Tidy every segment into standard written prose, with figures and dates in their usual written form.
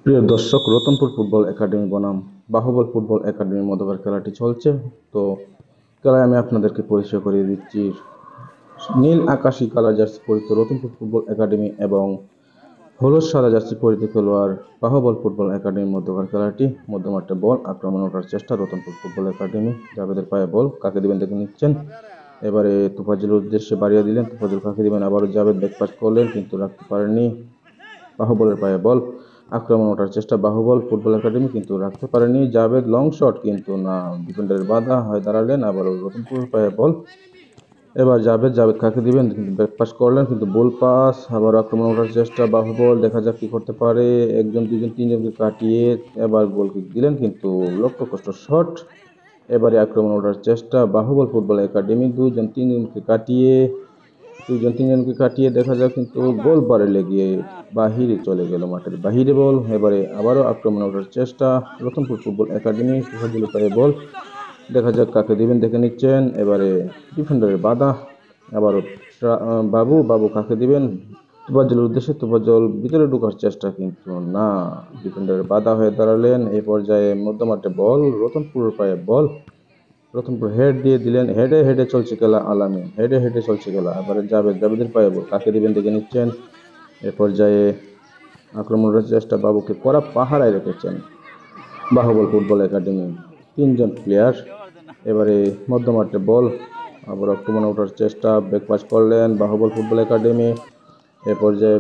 প্রিয় দর্শক, Ratanpur football academy বনাম বাহুবল ফুটবল একাডেমির মধ্যকার খেলাটি চলছে। তো খেলায় আমি আপনাদেরকে পরিচয় করিয়ে দিচ্ছি নীল আকাশী কালার জার্সি পরিহিত রতনপুর ফুটবল একাডেমি এবং হলুদ সাদা জার্সি পরিহিত খেলোয়াড় বাহুবল ফুটবল একাডেমির মধ্যকার খেলাটি। মধ্যমাঠে বল আক্রমণ ওঠার চেষ্টা রতনপুর ফুটবল একাডেমি। জাবেদের পায়ে বল, কাকে দিবেন দেখে নিচ্ছেন। এবারে তোফাজ্জলের উদ্দেশ্যে বাড়িয়ে দিলেন, তোফাজ্জল কাকে দিবেন, আবারও জাবেদ ব্যাকপাস করলেন কিন্তু রাখতে পারেননি। বাহুবলের পায়ে বল, আক্রমণ ওঠার চেষ্টা বাহুবল ফুটবল একাডেমি কিন্তু রাখতে পারেনি জাবেদ। লং শট কিন্তু না, ডিফেন্ডারের বাধা হয়ে দাঁড়ালেন। আবারও রতনপুরের পায়ে বল, এবার জাবেদ কাকে দিবেন কিন্তু ব্যাক পাস করলেন কিন্তু বল পাস। আবার আক্রমণ ওঠার চেষ্টা বাহুবল, দেখা যাক কি করতে পারে। একজন দুজন তিনজনকে কাটিয়ে এবার গোল কিক দিলেন কিন্তু লক্ষ্য কষ্ট শট। এবারে আক্রমণ ওঠার চেষ্টা বাহুবল ফুটবল একাডেমি, দুজন তিনজনকে কাটিয়ে দেখা যাক কিন্তু গোল বারে লেগে বাহিরে চলে গেল, মাঠের বাহিরে বল। এবারে আবারও আক্রমণ ওঠার চেষ্টা রতনপুর ফুটবল একাডেমি, তোফাজ্জলের পায়ে বল, দেখা যাক কাকে দিবেন দেখে নিচ্ছেন। এবারে ডিফেন্ডারের বাধা, আবারও বাবু কাকে দিবেন, তোফাজ্জলের উদ্দেশ্যে, তোফাজ্জল ভিতরে ঢোকার চেষ্টা কিন্তু না, ডিফেন্ডারের বাধা হয়ে দাঁড়ালেন। এই পর্যায়ে মধ্যমাঠে বল, রতনপুরের পায়ে বল, রতনপুর হেড দিয়ে দিলেন, হেডে চলছে খেলা, আলামিন হেডে চলছে খেলা। এবারে জাবেদের পায়ে বল, কাকে দিবেন দেখে নিচ্ছেন। এ পর্যায়ে আক্রমণের চেষ্টা, বাবুকে কড়া পাহারায় রেখেছেন বাহুবল ফুটবল একাডেমি, তিনজন প্লেয়ার। এবারে মধ্যমাঠে বল, আবার আক্রমণে ওঠার চেষ্টা, ব্যাকপাস করলেন বাহুবল ফুটবল একাডেমি। এ পর্যায়ে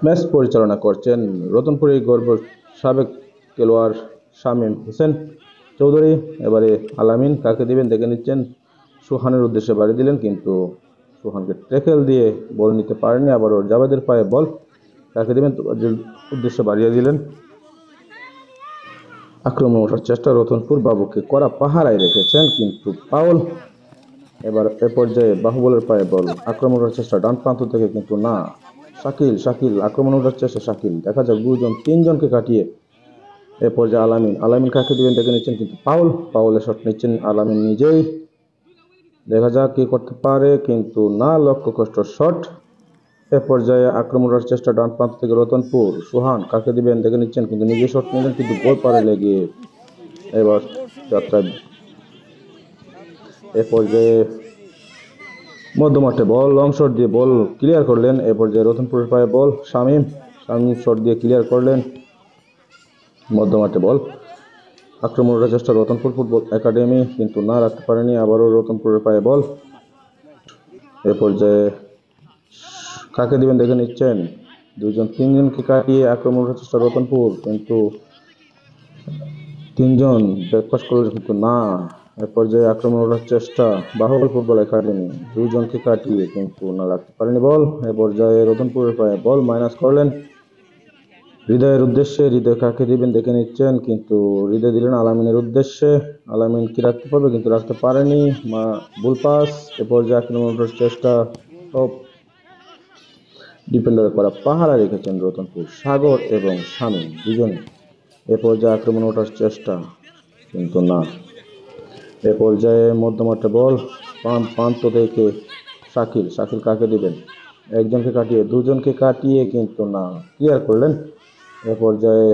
ম্যাচ পরিচালনা করছেন রতনপুরের গর্ব সাবেক খেলোয়াড় শামীম হোসেন চৌধুরী। এবারে আলামিন কাকে দিবেন দেখে নিচ্ছেন, সুহানের উদ্দেশ্যে বাড়ি দিলেন কিন্তু সুহানকে ট্যাকেল দিয়ে বল নিতে পারেনি। আবারও জাবেদের পায়ে বল, কাকে দিবেন, উদ্দেশ্যে বাড়িয়ে দিলেন। আক্রমণ ওঠার চেষ্টা রতনপুর, বাবুকে কড়া পাহারায় রেখেছেন কিন্তু ফাউল। এবার এ পর্যায়ে বাহুবলের পায়ে বল, আক্রমণ ওঠার চেষ্টা ডান প্রান্ত থেকে কিন্তু না, শাকিল আক্রমণ ওঠার চেষ্টা, শাকিল দেখা যাক তিনজনকে কাটিয়ে। এ পর্যায়ে আলামিন কাকে দিবেন দেখে নিচ্ছেন কিন্তু পাউলের শট নিচ্ছেন আলামিন নিজেই, দেখা যাক কি করতে পারে কিন্তু না, লক্ষ্য কষ্ট শট। এ পর্যায়ে আক্রমণের চেষ্টা ডান প্রান্ত থেকে রতনপুর, সুহান কাকে দিবেন দেখে নিচ্ছেন কিন্তু নিজে শট নিলেন কিন্তু গোল পারে লেগে। এবার যাত্রায় এ পর্যায়ে মধ্যমাঠে বল, লং শট দিয়ে বল ক্লিয়ার করলেন। এ পর্যায়ে রতনপুরের পায়ে বল, শামীম শট দিয়ে ক্লিয়ার করলেন। মধ্যমাঠে বল, আক্রমণের চেষ্টা রতনপুর ফুটবল একাডেমি কিন্তু না, রাখতে পারেনি। আবারও রতনপুরের পায়ে বল, এ পর্যায়ে কাকে দিবেন দেখে নিচ্ছেন, তিনজনকে কাটিয়ে আক্রমণের চেষ্টা রতনপুর কিন্তু তিনজন ব্যাকপাস করলেন কিন্তু না। এ পর্যায়ে আক্রমণ ওঠার চেষ্টা বাহুবল ফুটবল একাডেমি, দুজনকে কাটিয়ে কিন্তু না, রাখতে পারেনি বল। এ পর্যায়ে রতনপুরের পায়ে বল মাইনাস করলেন হৃদয়ের উদ্দেশ্যে, হৃদয় কাকে দিবেন দেখে নিচ্ছেন কিন্তু হৃদয় দিলেন আলামিনের উদ্দেশ্যে। আলামিন কি রাখতে পারবে কিন্তু রাখতে পারেনি, ভুল পাস। এ পর্যায়ে আক্রমণ ওঠার চেষ্টা, ডিফেন্ডার করা পাহারা রেখেছেন রতনপুর, সাগর এবং শামীম দুজনে। এ পর্যায়ে আক্রমণ ওঠার চেষ্টা কিন্তু না। এ পর্যায়ে মধ্যমাঠে বল, প্রান্ত থেকে শাকিল কাকে দিবেন, একজনকে কাটিয়ে দুজনকে কাটিয়ে কিন্তু না, ক্লিয়ার করলেন। এ পর্যায়ে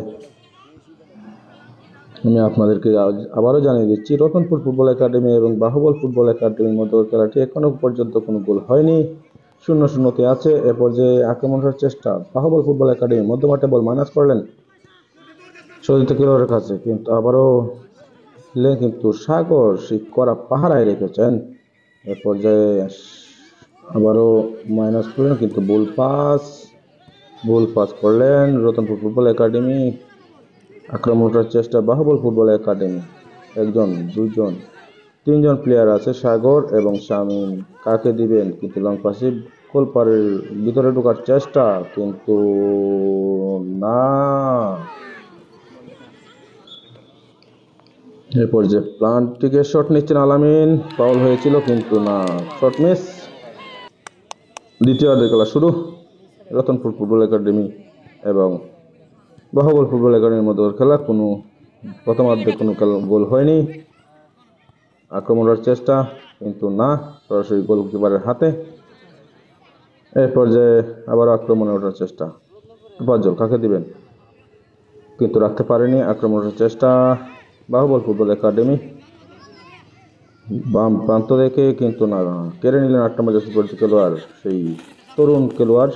আমি আপনাদেরকে আবারও জানিয়ে দিচ্ছি, রতনপুর ফুটবল একাডেমি এবং বাহুবল ফুটবল একাডেমির মধ্যে খেলাটি এখনো পর্যন্ত কোনো গোল হয়নি, 0-0 আছে। এ পর্যায়ে আক্রমণের চেষ্টা বাহুবল ফুটবল একাডেমি, মধ্যমাঠে বল মাইনাস করলেন সজিত খেলোয়াড়ের কাছে কিন্তু আবারও কিন্তু সাগর সেই করা পাহারায় রেখেছেন। এ পর্যায়ে আবারও মাইনাস করলেন কিন্তু ভুল পাস করলেন রতনপুর ফুটবল একাডেমি। আক্রমণের চেষ্টা বাহুবল ফুটবল একাডেমি, একজন দুজন তিনজন প্লেয়ার আছে, সাগর এবং শামীম কাকে দিবেন কিন্তু লং পাসে গোল পারের ভিতরে ঢোকার চেষ্টা কিন্তু না। এ পর্যায়ে প্লান্ট থেকে শট নিচ্ছেন আলামিন, ফাউল হয়েছিল কিন্তু না, শট মিস। দ্বিতীয়ার্ধের খেলা শুরু, রতনপুর ফুটবল একাডেমি এবং বাহুবল ফুটবল একাডেমির মধ্যে খেলা, কোনো প্রথমার্ধে কোনো গোল হয়নি। আক্রমণের চেষ্টা কিন্তু না, সরাসরি গোলকিপারের হাতে। এই পর্যায়ে আবার আক্রমণে ওঠার চেষ্টা, তোফাজ্জল কাকে দিবেন, কিন্তু রাখতে পারেনি। আক্রমণের চেষ্টা বাহুবল ফুটবল একাডেমি বাম প্রান্ত দেখে কিন্তু না, কেড়ে নিলেন 8 নম্বর জার্সি পরিচিত খেলোয়াড়, সেই তরুণ খেলোয়াড়।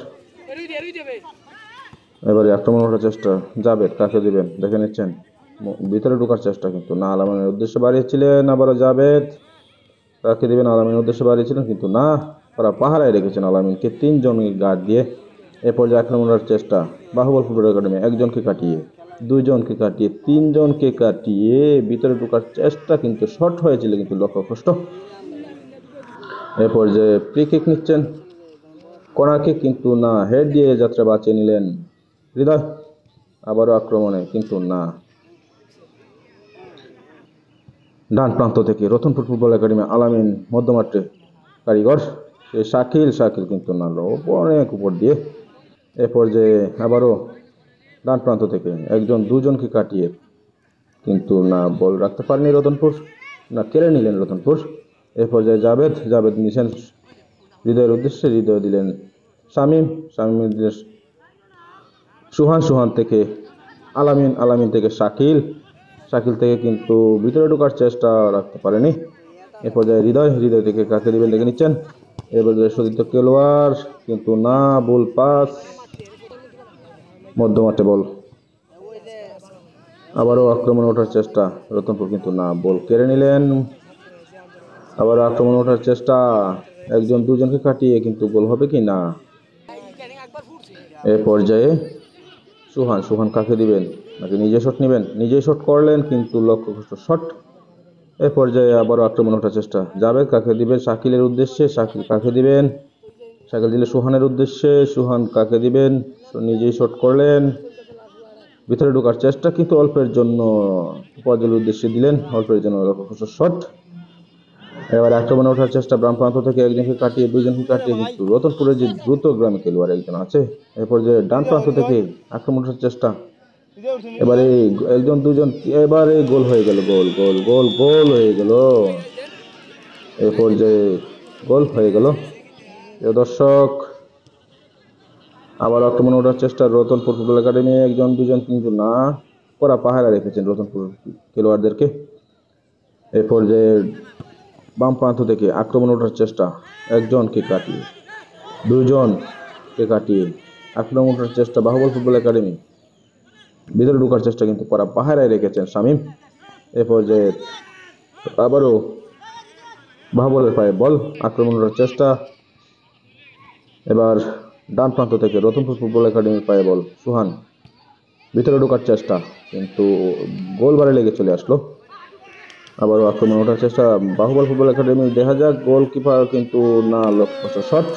এবারে আক্রমণ করার চেষ্টা জাবেদ, কাকে দিবেন দেখে নিচ্ছেন। ভিতরে ঢোকার চেষ্টা কিন্তু না, আলামিনের উদ্দেশ্যে বাড়িয়েছিলেন, আবারও জাবেদ, কাকে দিবেন আলামিনের উদ্দেশ্যে বাড়িয়েছিলেন কিন্তু না, তারা পাহারায় রেখেছেন আলামিনকে 3 জন গার্ড দিয়ে। এ পর্যায়ে আক্রমণের চেষ্টা বাহুবল ফুটবল একাডেমি, একজনকে কাটিয়ে 2 জনকে কাটিয়ে 3 জনকে কাটিয়ে ভিতরে ঢোকার চেষ্টা কিন্তু শর্ট হয়েছিল, কিন্তু লক্ষ্য কষ্ট। এ পর্যায়ে ফ্রি কিক নিচ্ছেন, কর্নার কিক কিন্তু না, হেড দিয়ে যাত্রা বাঁচিয়ে নিলেন হৃদয়। আবারও আক্রমণে কিন্তু না। ডান প্রান্ত থেকে রতনপুর ফুটবল একাডেমি আলামিন, মধ্যমাঠে কারিগর সে শাকিল কিন্তু না, অনেক উপর দিয়ে। এ পর্যায়ে আবারও ডান প্রান্ত থেকে 1-2 জনকে কাটিয়ে কিন্তু না, বল রাখতে পারেনি রতনপুর, না কেড়ে নিলেন রতনপুর। এ পর্যায়ে জাবেদ নিছেন হৃদয়ের উদ্দেশ্যে, হৃদয় দিলেন শামীম দিলেন সুহান থেকে আলামিন থেকে শাকিল থেকে কিন্তু ভিতরে ঢোকার চেষ্টা রাখতে পারেনি। এ পর্যায়ে হৃদয় থেকে কাকে দিবেন দেখে নিচ্ছেন। এবারে সতীর্থ খেলোয়াড় কিন্তু না, বল পাস মধ্যমাঠে বল। আবারও আক্রমণ ওঠার চেষ্টা রতনপুর কিন্তু না, বল কেড়ে নিলেন। আবারও আক্রমণ ওঠার চেষ্টা 1-2 জনকে কাটিয়ে কিন্তু গোল হবে কি না। এ পর্যায়ে সুহান কাকে দিবেন, নাকি নিজে শট নেবেন, নিজেই শট করলেন কিন্তু লক্ষ্যভ্রষ্ট শট। এ পর্যায়ে আবারও আক্রমণ ওঠার চেষ্টা জাবেদ, কাকে দিবেন শাকিলের উদ্দেশ্যে, শাকিল কাকে দিবেন, শাকিল দিলে সুহানের উদ্দেশ্যে, সুহান কাকে দিবেন, নিজেই শট করলেন। ভিতরে ঢোকার চেষ্টা কিন্তু অল্পের জন্য উপজেলার উদ্দেশ্যে দিলেন, অল্পের জন্য লক্ষ্যভ্রষ্ট শট। এবার আক্রমণে ওঠার চেষ্টা বাম প্রান্ত থেকে 1 জনকে কাটিয়ে 2 জনকে কাটিয়ে কিন্তু রতনপুরের যে দ্রুত গ্রামী খেলোয়াড় একজন আছে। এরপর যে ডান প্রান্ত থেকে আক্রমণ ওঠার চেষ্টা, এবারে 1-2 জন, এবারে গোল হয়ে গেল, গোল হয়ে গেল। এই পর্যায়ে গোল হয়ে গেল। দর্শক, আবার আক্রমণ ওঠার চেষ্টা রতনপুর ফুটবল একাডেমি, 1-2 জন কিন্তু না, করা পাহারা রেখেছেন রতনপুর খেলোয়াড়দেরকে। এই পর্যায়ে বাম প্রান্ত থেকে আক্রমণ ওঠার চেষ্টা, 1 জনকে কাটিয়ে 2 জনকে কাটিয়ে আক্রমণ ওঠার চেষ্টা বাহুবল ফুটবল একাডেমি, ভিতরে ঢোকার চেষ্টা কিন্তু করা পাহারায় রেখেছেন শামীম। এ পর্যায়ে আবারও বাহুবলের পায়ে বল, আক্রমণ ওঠার চেষ্টা। এবার ডান প্রান্ত থেকে রতনপুর ফুটবল একাডেমির পায়ে বল, সুহান ভিতরে ঢোকার চেষ্টা কিন্তু গোল বারে লেগে চলে আসলো। আবারও আক্রমণ ওঠার চেষ্টা বাহুবল ফুটবল একাডেমি, দেখা যাক গোলকিপার কিন্তু না, লক্ষ্য শট।